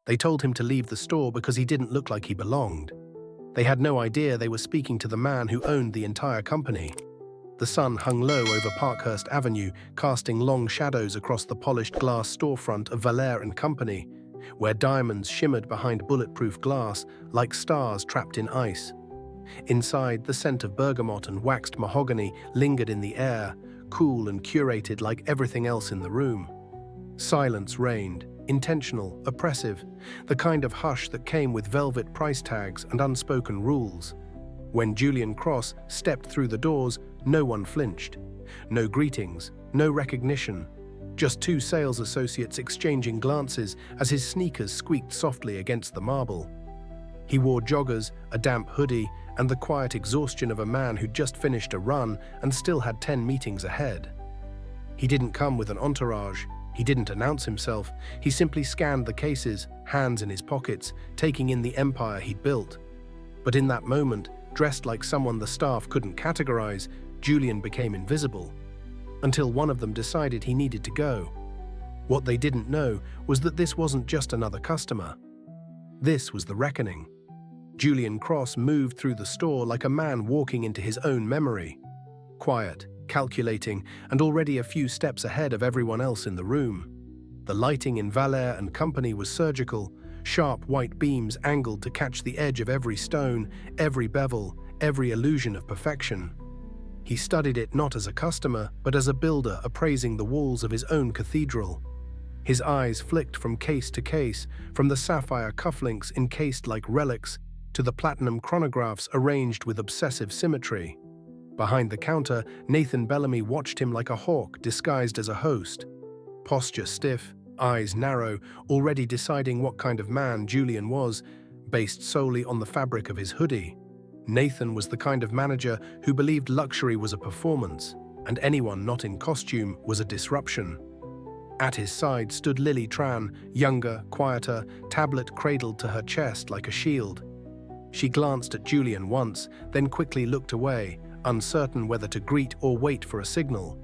They told him to leave the store because he didn't look like he belonged. They had no idea they were speaking to the man who owned the entire company. The sun hung low over Parkhurst Avenue, casting long shadows across the polished glass storefront of Vallaire Co, where diamonds shimmered behind bulletproof glass like stars trapped in ice. Inside, the scent of bergamot and waxed mahogany lingered in the air, cool and curated like everything else in the room. Silence reigned, intentional, oppressive, the kind of hush that came with velvet price tags and unspoken rules. When Julian Cross stepped through the doors, no one flinched. No greetings, no recognition. Just two sales associates exchanging glances as his sneakers squeaked softly against the marble. He wore joggers, a damp hoodie, and the quiet exhaustion of a man who'd just finished a run and still had 10 meetings ahead. He didn't come with an entourage. He didn't announce himself. He simply scanned the cases, hands in his pockets, taking in the empire he'd built. But in that moment, dressed like someone the staff couldn't categorize, Julian became invisible. Until one of them decided he needed to go. What they didn't know was that this wasn't just another customer. This was the reckoning. Julian Cross moved through the store like a man walking into his own memory. Quiet, calculating, and already a few steps ahead of everyone else in the room. The lighting in Vallaire Co was surgical, sharp white beams angled to catch the edge of every stone, every bevel, every illusion of perfection. He studied it not as a customer, but as a builder appraising the walls of his own cathedral. His eyes flicked from case to case, from the sapphire cufflinks encased like relics to the platinum chronographs arranged with obsessive symmetry. Behind the counter, Nathan Bellamy watched him like a hawk disguised as a host. Posture stiff, eyes narrow, already deciding what kind of man Julian was, based solely on the fabric of his hoodie. Nathan was the kind of manager who believed luxury was a performance, and anyone not in costume was a disruption. At his side stood Lily Tran, younger, quieter, tablet cradled to her chest like a shield. She glanced at Julian once, then quickly looked away, uncertain whether to greet or wait for a signal.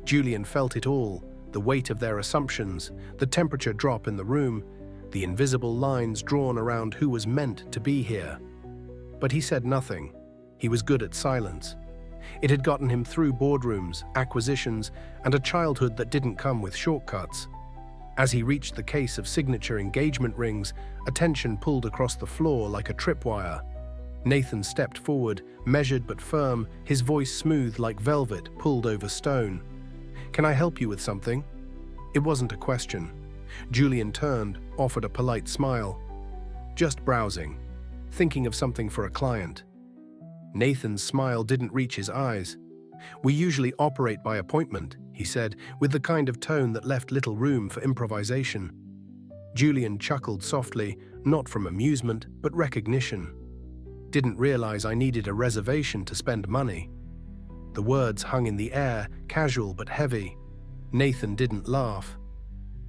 Julian felt it all, the weight of their assumptions, the temperature drop in the room, the invisible lines drawn around who was meant to be here. But he said nothing. He was good at silence. It had gotten him through boardrooms, acquisitions, and a childhood that didn't come with shortcuts. As he reached the case of signature engagement rings, attention pulled across the floor like a tripwire. Nathan stepped forward, measured but firm, his voice smooth like velvet pulled over stone. "Can I help you with something?" It wasn't a question. Julian turned, offered a polite smile. "Just browsing. Thinking of something for a client." Nathan's smile didn't reach his eyes. "We usually operate by appointment," he said, with the kind of tone that left little room for improvisation. Julian chuckled softly, not from amusement, but recognition. "Didn't realize I needed a reservation to spend money." The words hung in the air, casual but heavy. Nathan didn't laugh.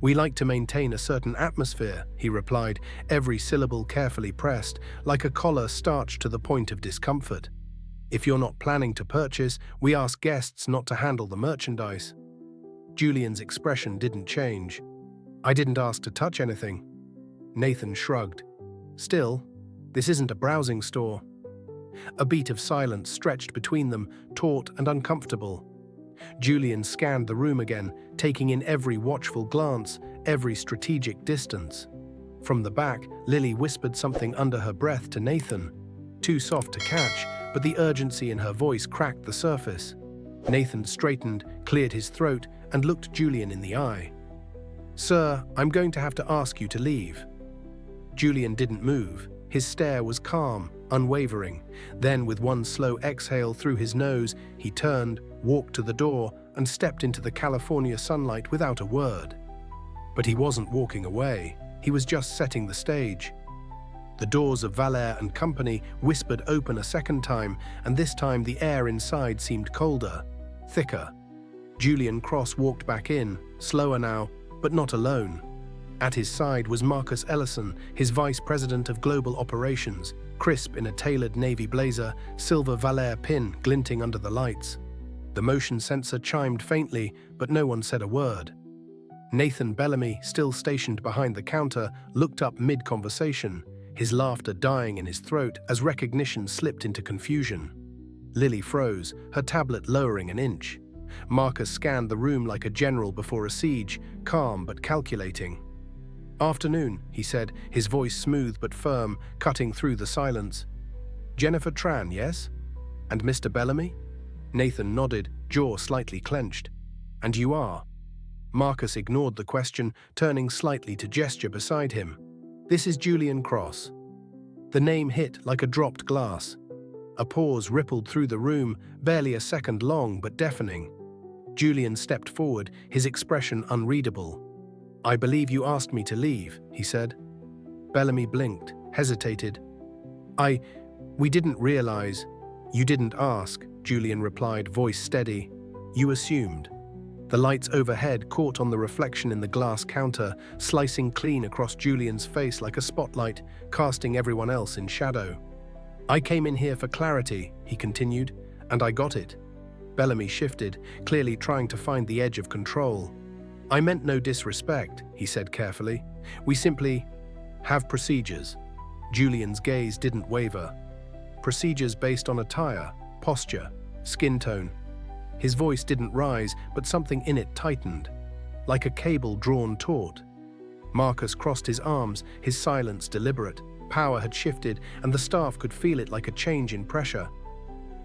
"We like to maintain a certain atmosphere," he replied, every syllable carefully pressed, like a collar starched to the point of discomfort. "If you're not planning to purchase, we ask guests not to handle the merchandise." Julian's expression didn't change. "I didn't ask to touch anything." Nathan shrugged. "Still, this isn't a browsing store." A beat of silence stretched between them, taut and uncomfortable. Julian scanned the room again, taking in every watchful glance, every strategic distance. From the back, Lily whispered something under her breath to Nathan. Too soft to catch, but the urgency in her voice cracked the surface. Nathan straightened, cleared his throat, and looked Julian in the eye. "Sir, I'm going to have to ask you to leave." Julian didn't move. His stare was calm, unwavering. Then, with one slow exhale through his nose, he turned, walked to the door, and stepped into the California sunlight without a word. But he wasn't walking away. He was just setting the stage. The doors of Vallaire Co whispered open a second time, and this time the air inside seemed colder, thicker. Julian Cross walked back in, slower now, but not alone. At his side was Marcus Ellison, his vice president of global operations, crisp in a tailored navy blazer, silver Vallaire pin glinting under the lights. The motion sensor chimed faintly, but no one said a word. Nathan Bellamy, still stationed behind the counter, looked up mid-conversation, his laughter dying in his throat as recognition slipped into confusion. Lily froze, her tablet lowering an inch. Marcus scanned the room like a general before a siege, calm but calculating. "Afternoon," he said, his voice smooth but firm, cutting through the silence. "Jennifer Tran, yes? And Mr. Bellamy?" Nathan nodded, jaw slightly clenched. "And you are?" Marcus ignored the question, turning slightly to gesture beside him. "This is Julian Cross." The name hit like a dropped glass. A pause rippled through the room, barely a second long but deafening. Julian stepped forward, his expression unreadable. "I believe you asked me to leave," he said. Bellamy blinked, hesitated. We didn't realize." "You didn't ask," Julian replied, voice steady. "You assumed." The lights overhead caught on the reflection in the glass counter, slicing clean across Julian's face like a spotlight, casting everyone else in shadow. "I came in here for clarity," he continued, "and I got it." Bellamy shifted, clearly trying to find the edge of control. "I meant no disrespect," he said carefully. "We simply have procedures." Julian's gaze didn't waver. "Procedures based on attire, posture, skin tone." His voice didn't rise, but something in it tightened, like a cable drawn taut. Marcus crossed his arms, his silence deliberate. Power had shifted, and the staff could feel it like a change in pressure.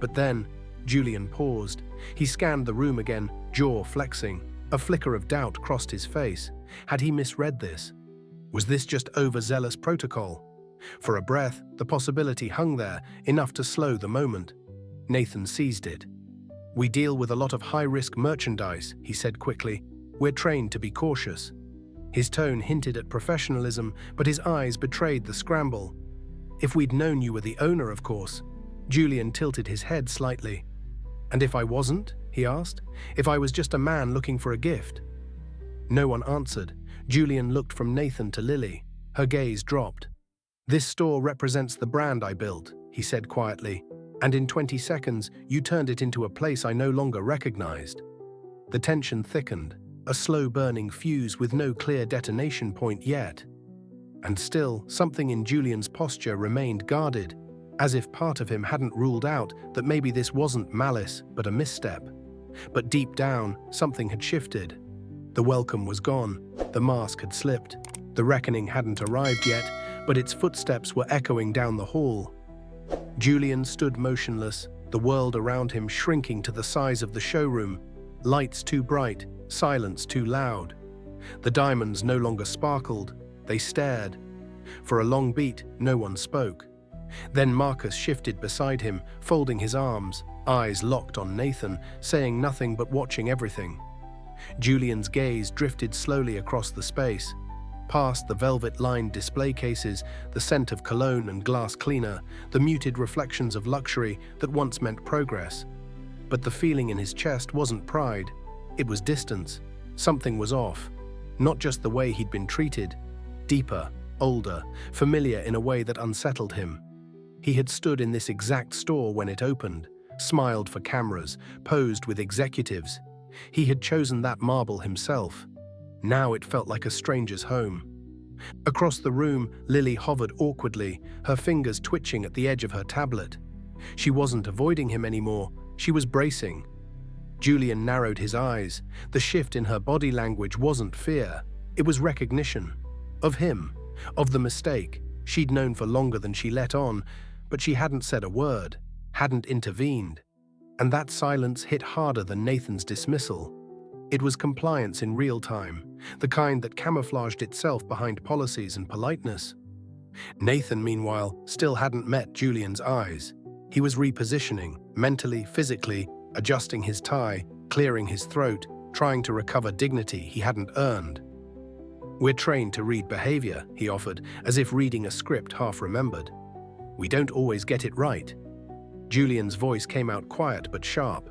But then, Julian paused. He scanned the room again, jaw flexing. A flicker of doubt crossed his face. Had he misread this? Was this just overzealous protocol? For a breath, the possibility hung there, enough to slow the moment. Nathan seized it. "We deal with a lot of high-risk merchandise," he said quickly. "We're trained to be cautious." His tone hinted at professionalism, but his eyes betrayed the scramble. "If we'd known you were the owner, of course." Julian tilted his head slightly. "And if I wasn't?" he asked. "If I was just a man looking for a gift?" No one answered. Julian looked from Nathan to Lily. Her gaze dropped. "This store represents the brand I built," he said quietly. "And in 20 seconds, you turned it into a place I no longer recognized." The tension thickened, a slow-burning fuse with no clear detonation point yet. And still, something in Julian's posture remained guarded, as if part of him hadn't ruled out that maybe this wasn't malice, but a misstep. But deep down, something had shifted. The welcome was gone, the mask had slipped. The reckoning hadn't arrived yet, but its footsteps were echoing down the hall. Julian stood motionless, the world around him shrinking to the size of the showroom. Lights too bright, silence too loud. The diamonds no longer sparkled, they stared. For a long beat, no one spoke. Then Marcus shifted beside him, folding his arms, eyes locked on Nathan, saying nothing but watching everything. Julian's gaze drifted slowly across the space. Past the velvet-lined display cases, the scent of cologne and glass cleaner, the muted reflections of luxury that once meant progress. But the feeling in his chest wasn't pride, it was distance. Something was off. Not just the way he'd been treated. Deeper, older, familiar in a way that unsettled him. He had stood in this exact store when it opened, smiled for cameras, posed with executives. He had chosen that marble himself. Now it felt like a stranger's home. Across the room, Lily hovered awkwardly, her fingers twitching at the edge of her tablet. She wasn't avoiding him anymore, she was bracing. Julian narrowed his eyes. The shift in her body language wasn't fear, it was recognition. Of him, of the mistake. She'd known for longer than she let on, but she hadn't said a word, hadn't intervened. And that silence hit harder than Nathan's dismissal. It was compliance in real time, the kind that camouflaged itself behind policies and politeness. Nathan, meanwhile, still hadn't met Julian's eyes. He was repositioning, mentally, physically, adjusting his tie, clearing his throat, trying to recover dignity he hadn't earned. "We're trained to read behavior," he offered, as if reading a script half-remembered. "We don't always get it right." Julian's voice came out quiet but sharp.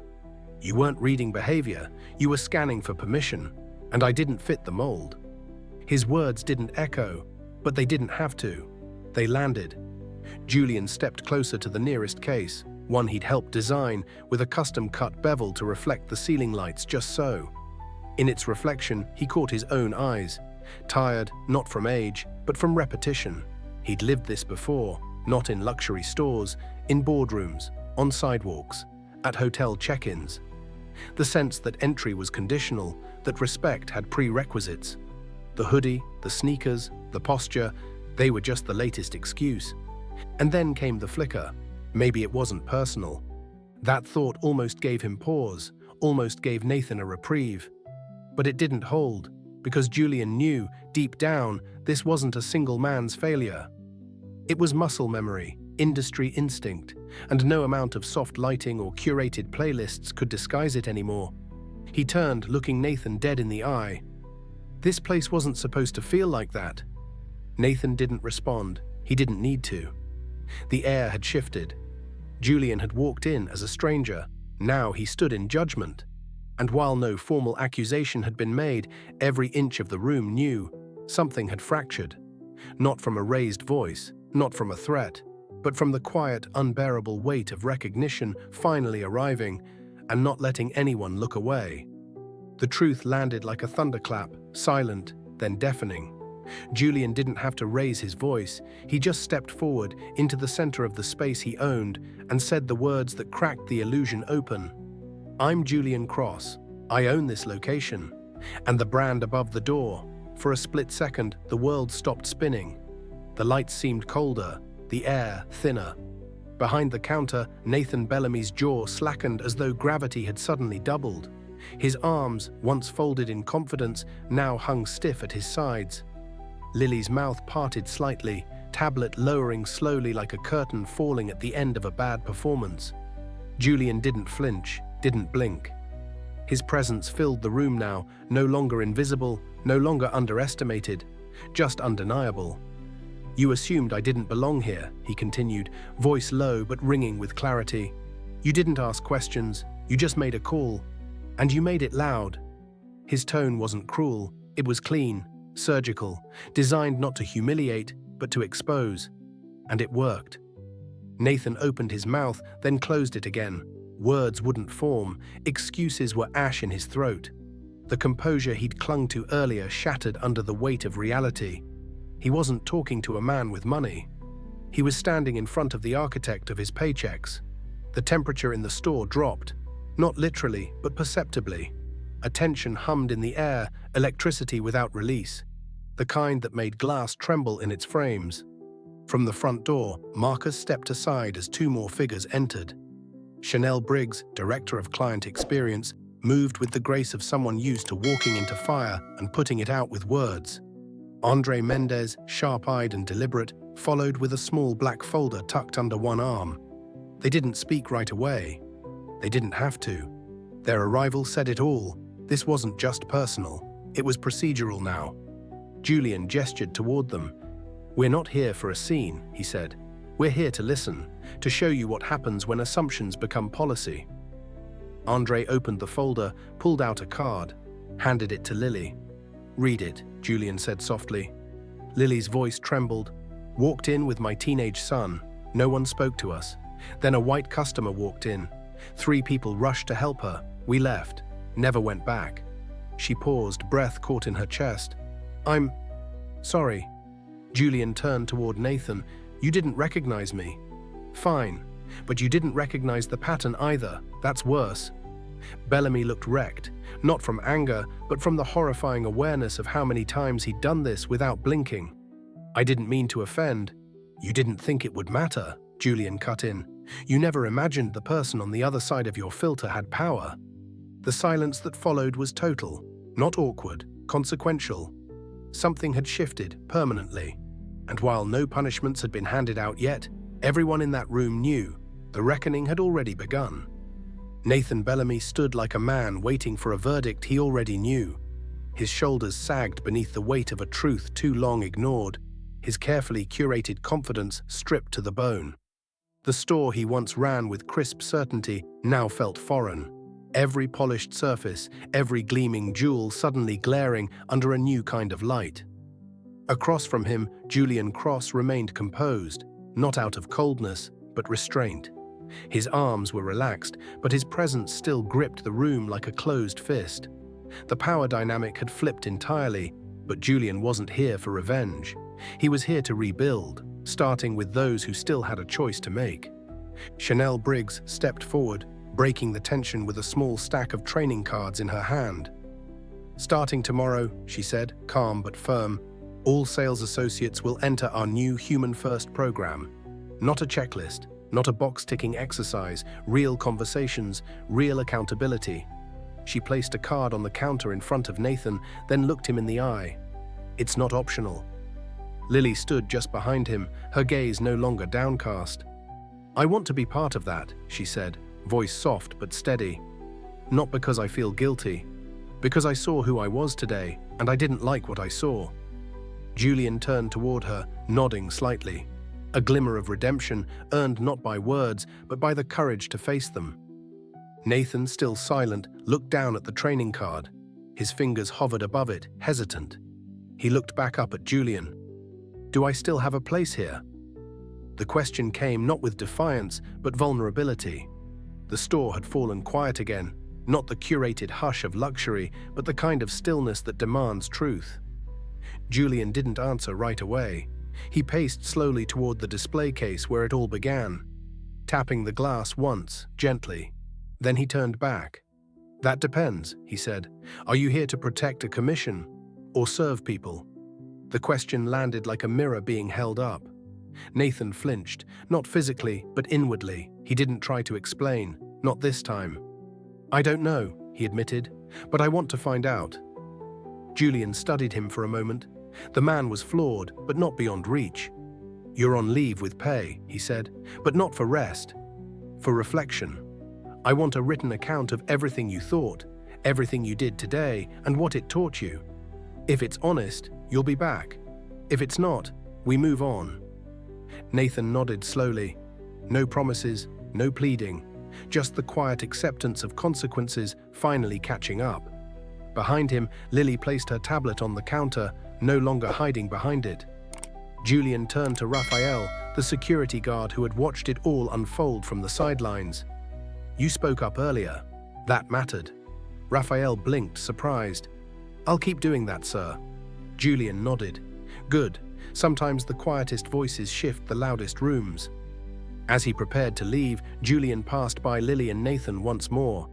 "You weren't reading behavior, you were scanning for permission, and I didn't fit the mold." His words didn't echo, but they didn't have to. They landed. Julian stepped closer to the nearest case, one he'd helped design, with a custom-cut bevel to reflect the ceiling lights just so. In its reflection, he caught his own eyes. Tired, not from age, but from repetition. He'd lived this before, not in luxury stores, in boardrooms, on sidewalks, at hotel check-ins. The sense that entry was conditional, that respect had prerequisites. The hoodie, the sneakers, the posture, they were just the latest excuse. And then came the flicker. Maybe it wasn't personal. That thought almost gave him pause, almost gave Nathan a reprieve. But it didn't hold, because Julian knew, deep down, this wasn't a single man's failure. It was muscle memory, industry instinct, and no amount of soft lighting or curated playlists could disguise it anymore. He turned, looking Nathan dead in the eye. This place wasn't supposed to feel like that. Nathan didn't respond. He didn't need to. The air had shifted. Julian had walked in as a stranger. Now he stood in judgment. And while no formal accusation had been made, every inch of the room knew something had fractured. Not from a raised voice, not from a threat, but from the quiet, unbearable weight of recognition finally arriving and not letting anyone look away. The truth landed like a thunderclap, silent, then deafening. Julian didn't have to raise his voice. He just stepped forward into the center of the space he owned and said the words that cracked the illusion open. "I'm Julian Cross. I own this location." And the brand above the door. For a split second, the world stopped spinning. The lights seemed colder, the air thinner. Behind the counter, Nathan Bellamy's jaw slackened as though gravity had suddenly doubled. His arms, once folded in confidence, now hung stiff at his sides. Lily's mouth parted slightly, tablet lowering slowly like a curtain falling at the end of a bad performance. Julian didn't flinch, didn't blink. His presence filled the room now, no longer invisible, no longer underestimated, just undeniable. "You assumed I didn't belong here," he continued, voice low but ringing with clarity. "You didn't ask questions, you just made a call. And you made it loud." His tone wasn't cruel, it was clean, surgical, designed not to humiliate, but to expose. And it worked. Nathan opened his mouth, then closed it again. Words wouldn't form, excuses were ash in his throat. The composure he'd clung to earlier shattered under the weight of reality. He wasn't talking to a man with money. He was standing in front of the architect of his paychecks. The temperature in the store dropped, not literally, but perceptibly. A tension hummed in the air, electricity without release, the kind that made glass tremble in its frames. From the front door, Marcus stepped aside as two more figures entered. Chanel Briggs, director of client experience, moved with the grace of someone used to walking into fire and putting it out with words. Andre Mendez, sharp-eyed and deliberate, followed with a small black folder tucked under one arm. They didn't speak right away. They didn't have to. Their arrival said it all. This wasn't just personal. It was procedural now. Julian gestured toward them. "We're not here for a scene," he said. "We're here to listen, to show you what happens when assumptions become policy." Andre opened the folder, pulled out a card, handed it to Lily. "Read it," Julian said softly. Lily's voice trembled. "Walked in with my teenage son. No one spoke to us. Then a white customer walked in. 3 people rushed to help her. We left. Never went back." She paused, breath caught in her chest. "I'm sorry." Julian turned toward Nathan. "You didn't recognize me." "Fine. But you didn't recognize the pattern either. That's worse." Bellamy looked wrecked, not from anger, but from the horrifying awareness of how many times he'd done this without blinking. "I didn't mean to offend." "You didn't think it would matter," Julian cut in. "You never imagined the person on the other side of your filter had power." The silence that followed was total, not awkward, consequential. Something had shifted permanently. And while no punishments had been handed out yet, everyone in that room knew the reckoning had already begun. Nathan Bellamy stood like a man waiting for a verdict he already knew. His shoulders sagged beneath the weight of a truth too long ignored, his carefully curated confidence stripped to the bone. The store he once ran with crisp certainty now felt foreign. Every polished surface, every gleaming jewel suddenly glaring under a new kind of light. Across from him, Julian Cross remained composed, not out of coldness, but restraint. His arms were relaxed, but his presence still gripped the room like a closed fist. The power dynamic had flipped entirely, but Julian wasn't here for revenge. He was here to rebuild, starting with those who still had a choice to make. Chanel Briggs stepped forward, breaking the tension with a small stack of training cards in her hand. "Starting tomorrow," she said, calm but firm, "all sales associates will enter our new Human First program. Not a checklist, not a box-ticking exercise, real conversations, real accountability." She placed a card on the counter in front of Nathan, then looked him in the eye. "It's not optional." Lily stood just behind him, her gaze no longer downcast. "I want to be part of that," she said, voice soft but steady. "Not because I feel guilty. Because I saw who I was today, and I didn't like what I saw." Julian turned toward her, nodding slightly. A glimmer of redemption, earned not by words, but by the courage to face them. Nathan, still silent, looked down at the training card. His fingers hovered above it, hesitant. He looked back up at Julian. "Do I still have a place here?" The question came not with defiance, but vulnerability. The store had fallen quiet again, not the curated hush of luxury, but the kind of stillness that demands truth. Julian didn't answer right away. He paced slowly toward the display case where it all began, tapping the glass once, gently. Then he turned back. "That depends," he said. "Are you here to protect a commission or serve people?" The question landed like a mirror being held up. Nathan flinched, not physically, but inwardly. He didn't try to explain, not this time. "I don't know," he admitted, "but I want to find out." Julian studied him for a moment. The man was flawed, but not beyond reach. "You're on leave with pay," he said, "but not for rest. For reflection. I want a written account of everything you thought, everything you did today, and what it taught you. If it's honest, you'll be back. If it's not, we move on." Nathan nodded slowly. No promises, no pleading, just the quiet acceptance of consequences finally catching up. Behind him, Lily placed her tablet on the counter, no longer hiding behind it. Julian turned to Raphael, the security guard who had watched it all unfold from the sidelines. "You spoke up earlier. That mattered." Raphael blinked, surprised. "I'll keep doing that, sir." Julian nodded. "Good. Sometimes the quietest voices shift the loudest rooms." As he prepared to leave, Julian passed by Lily and Nathan once more.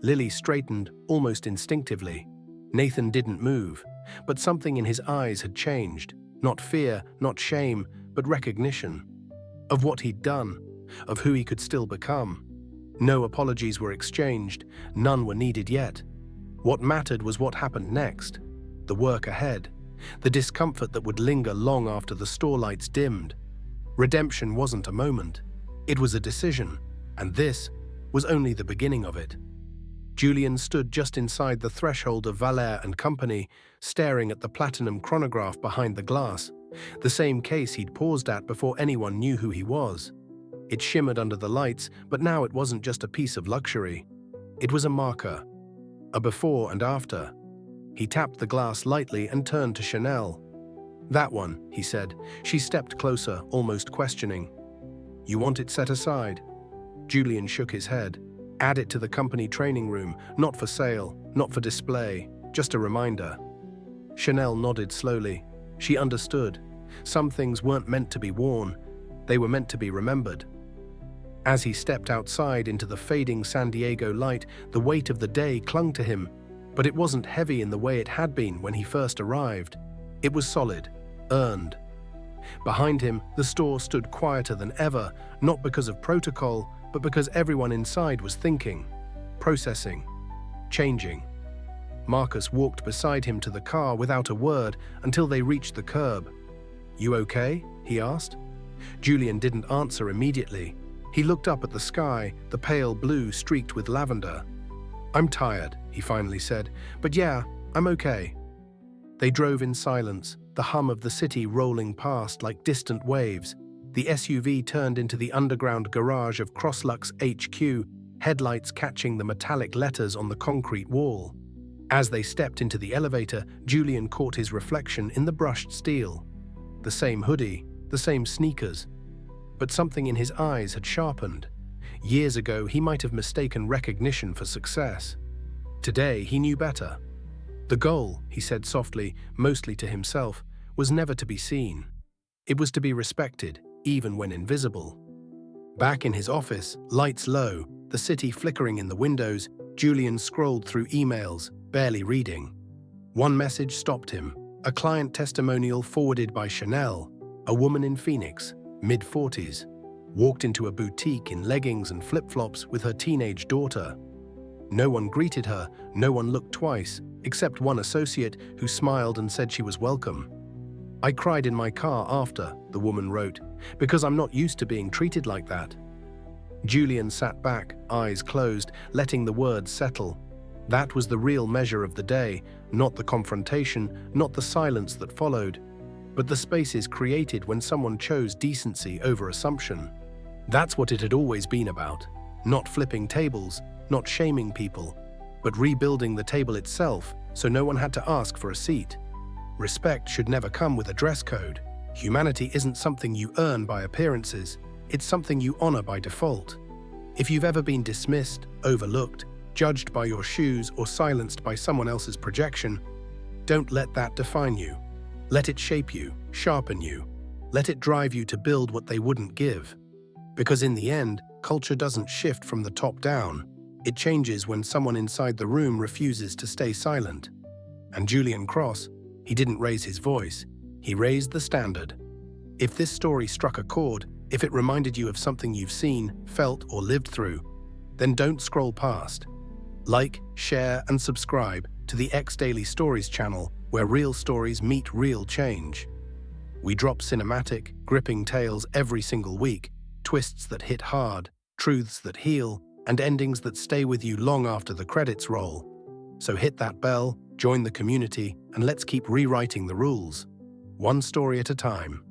Lily straightened, almost instinctively. Nathan didn't move, but something in his eyes had changed. Not fear, not shame, but recognition. Of what he'd done, of who he could still become. No apologies were exchanged, none were needed yet. What mattered was what happened next, the work ahead, the discomfort that would linger long after the store lights dimmed. Redemption wasn't a moment, it was a decision, and this was only the beginning of it. Julian stood just inside the threshold of Vallaire Co, staring at the platinum chronograph behind the glass, the same case he'd paused at before anyone knew who he was. It shimmered under the lights, but now it wasn't just a piece of luxury. It was a marker, a before and after. He tapped the glass lightly and turned to Chanel. "That one," he said. She stepped closer, almost questioning. "You want it set aside?" Julian shook his head. "Add it to the company training room, not for sale, not for display, just a reminder." Chanel nodded slowly. She understood. Some things weren't meant to be worn, they were meant to be remembered. As he stepped outside into the fading San Diego light, the weight of the day clung to him, but it wasn't heavy in the way it had been when he first arrived. It was solid, earned. Behind him, the store stood quieter than ever, not because of protocol, but because everyone inside was thinking, processing, changing. Marcus walked beside him to the car without a word until they reached the curb. "You okay?" he asked. Julian didn't answer immediately. He looked up at the sky, the pale blue streaked with lavender. "I'm tired," he finally said, "but yeah, I'm okay." They drove in silence, the hum of the city rolling past like distant waves. The SUV turned into the underground garage of Crosslux HQ, headlights catching the metallic letters on the concrete wall. As they stepped into the elevator, Julian caught his reflection in the brushed steel. The same hoodie, the same sneakers. But something in his eyes had sharpened. Years ago, he might have mistaken recognition for success. Today, he knew better. The goal, he said softly, mostly to himself, was never to be seen. It was to be respected, even when invisible. Back in his office, lights low, the city flickering in the windows, Julian scrolled through emails, barely reading. One message stopped him, a client testimonial forwarded by Chanel. A woman in Phoenix, mid-40s, walked into a boutique in leggings and flip-flops with her teenage daughter. No one greeted her, no one looked twice, except one associate who smiled and said she was welcome. "I cried in my car after," the woman wrote, "because I'm not used to being treated like that." Julian sat back, eyes closed, letting the words settle. That was the real measure of the day, not the confrontation, not the silence that followed, but the spaces created when someone chose decency over assumption. That's what it had always been about. Not flipping tables, not shaming people, but rebuilding the table itself so no one had to ask for a seat. Respect should never come with a dress code. Humanity isn't something you earn by appearances, it's something you honor by default. If you've ever been dismissed, overlooked, judged by your shoes, or silenced by someone else's projection, don't let that define you. Let it shape you, sharpen you. Let it drive you to build what they wouldn't give. Because in the end, culture doesn't shift from the top down. It changes when someone inside the room refuses to stay silent. And Julian Cross, he didn't raise his voice. He raised the standard. If this story struck a chord, if it reminded you of something you've seen, felt, or lived through, then don't scroll past. Like, share, and subscribe to the X Daily Stories channel, where real stories meet real change. We drop cinematic, gripping tales every single week, twists that hit hard, truths that heal, and endings that stay with you long after the credits roll. So hit that bell, join the community, and let's keep rewriting the rules, one story at a time.